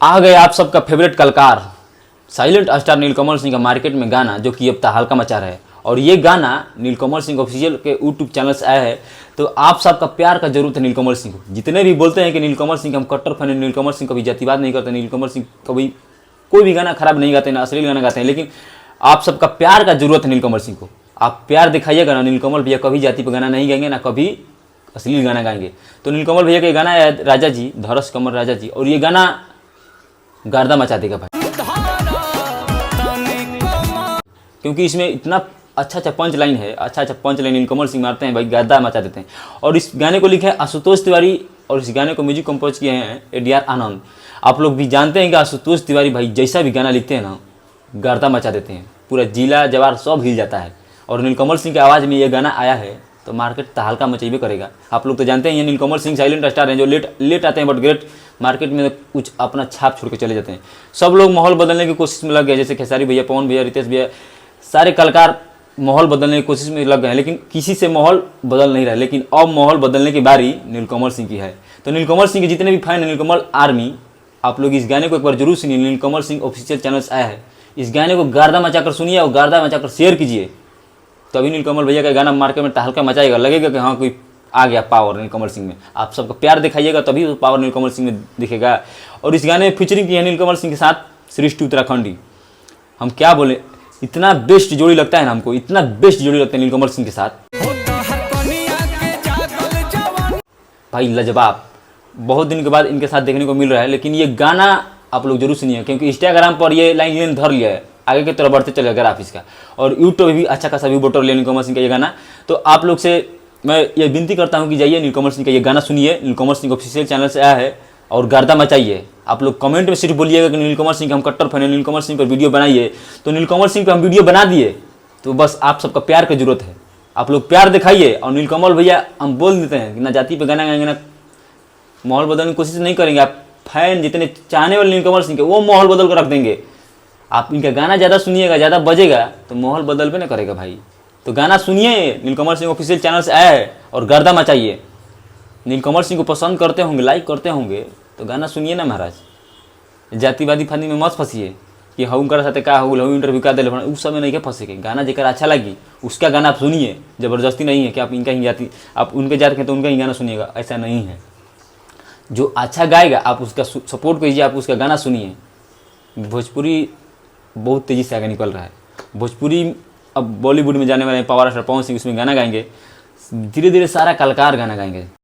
आ गए आप सबका फेवरेट कलाकार साइलेंट स्टार नीलकमल सिंह का मार्केट में गाना, जो कि अब तहलका मचा रहा है। और ये गाना नीलकमल सिंह ऑफिशियल के यूट्यूब चैनल से आया है। तो आप सबका प्यार का जरूरत है नीलकमल सिंह को। जितने भी बोलते हैं कि नीलकमल सिंह हम कट्टर फैन, नीलकमल सिंह कभी जातिवाद नहीं करते, नीलकमल सिंह कभी कोई भी गाना खराब नहीं गाते, ना अश्लील गाना गाते हैं, लेकिन आप सबका प्यार का जरूरत है नीलकमल सिंह को। आप प्यार दिखाइएगा ना, नीलकमल भैया कभी जाति पर गाना नहीं गाएंगे, ना कभी अश्लील गाना गाएंगे। तो नीलकमल भैया का गाना है राजा जी, धरस कमर राजा जी, और ये गाना गर्दा मचा देगा भाई, क्योंकि इसमें इतना अच्छा पंच लाइन है, अच्छा पंच लाइन नीलकमल सिंह मारते हैं भाई, गर्दा मचा देते हैं। और इस गाने को लिखे है आशुतोष तिवारी, और इस गाने को म्यूजिक कंपोज किए हैं ADR आनंद। आप लोग भी जानते हैं कि आशुतोष तिवारी भाई जैसा भी गाना लिखते हैं ना, गर्दा मचा देते हैं, पूरा जिला जवार सब हिल जाता है। और नीलकमल सिंह की आवाज़ में ये गाना आया है तो मार्केट तहलका मचेबे करेगा। आप लोग तो जानते हैं ये नीलकमल सिंह साइलेंट स्टार हैं, जो लेट आते हैं बट ग्रेट, मार्केट में कुछ अपना छाप छोड़ के चले जाते हैं। सब लोग माहौल बदलने की कोशिश में लग गए, जैसे खेसारी भैया, पवन भैया, रितेश भैया, सारे कलाकार माहौल बदलने की कोशिश में लग गए हैं, लेकिन किसी से माहौल बदल नहीं रहा है। लेकिन अब माहौल बदलने की बारी नीलकमल सिंह की है। तो नीलकमल सिंह के जितने भी फैन हैं, नीलकमल आर्मी, आप लोग इस गाने को एक बार जरूर सुनिए। नीलकमल सिंह ऑफिशियल चैनल से आया है, इस गाने को गर्दा मचाकर सुनिए और गर्दा मचाकर शेयर कीजिए। तभी नीलकमल भैया का गाना मार्केट में तहलका मचाएगा, लगेगा कि हाँ कोई आ गया पावर नीलकमल सिंह में। आप सबका प्यार दिखाइएगा तभी तो पावर नीलकमल सिंह में दिखेगा। और इस गाने में फीचरिंग की है नीलकमल सिंह के साथ सृष्टि उत्तराखंडी। हम क्या बोले, इतना बेस्ट जोड़ी लगता है ना हमको, इतना बेस्ट जोड़ी लगता है नीलकमल सिंह के साथ भाई, लाजवाब। बहुत दिन के बाद इनके साथ देखने को मिल रहा है। लेकिन ये गाना आप लोग जरूर सुनिए, क्योंकि इंस्टाग्राम पर ये लाइन धर लिया है, आगे की तरफ बढ़ते चलेगा ग्राफ इसका। और यूट्यूब भी अच्छा खासा व्यू बटोर लिया नीलकमल सिंह का ये गाना। तो आप लोग से मैं ये विनती करता हूँ कि जाइए नीलकमल सिंह का ये गाना सुनिए, नीलकमल सिंह ऑफिशियल चैनल से आया है, और गर्दा मचाइए। आप लोग कमेंट में सिर्फ बोलिएगा कि नीलकमल सिंह हम कट्टर फैन हैं, नीलकमल सिंह पर वीडियो बनाइए। तो नीलकमल सिंह पर हम वीडियो बना दिए, तो बस आप सबका प्यार की जरूरत है। आप लोग प्यार दिखाइए। और नीलकमल भैया हम बोल देते हैं कि ना जाति पे गाना गाएंगे, ना माहौल बदलने की कोशिश नहीं करेंगे। आप फैन जितने चाहने वाले नीलकमल सिंह के, वो माहौल बदल कर रख देंगे। आप इनका गाना ज़्यादा सुनिएगा, ज़्यादा बजेगा तो माहौल बदल भी ना करेगा भाई। तो गाना सुनिए, नीलकमल सिंह ऑफिशियल चैनल से आया है, और गर्दा मचाइए। नीलकमल सिंह को पसंद करते होंगे, लाइक करते होंगे, तो गाना सुनिए ना महाराज। जातिवादी फानी में मत फंसिए कि हम कर साथ का हो इंटरव्यू का दिल, उस समय नहीं के फंसेगे। गाना जेकर अच्छा लगी उसका गाना आप सुनिए, ज़बरदस्ती नहीं है कि आप इनका ही जाति, आप उनके जात के तो उनका ही गाना सुनिएगा, ऐसा नहीं है। जो अच्छा गाएगा आप उसका सपोर्ट कीजिए, आप उसका गाना सुनिए। भोजपुरी बहुत तेज़ी से आगे निकल रहा है। भोजपुरी अब बॉलीवुड में जाने वाले पावर स्टार पवन सिंह उसमें गाना गाएंगे, धीरे धीरे सारा कलाकार गाना गाएंगे।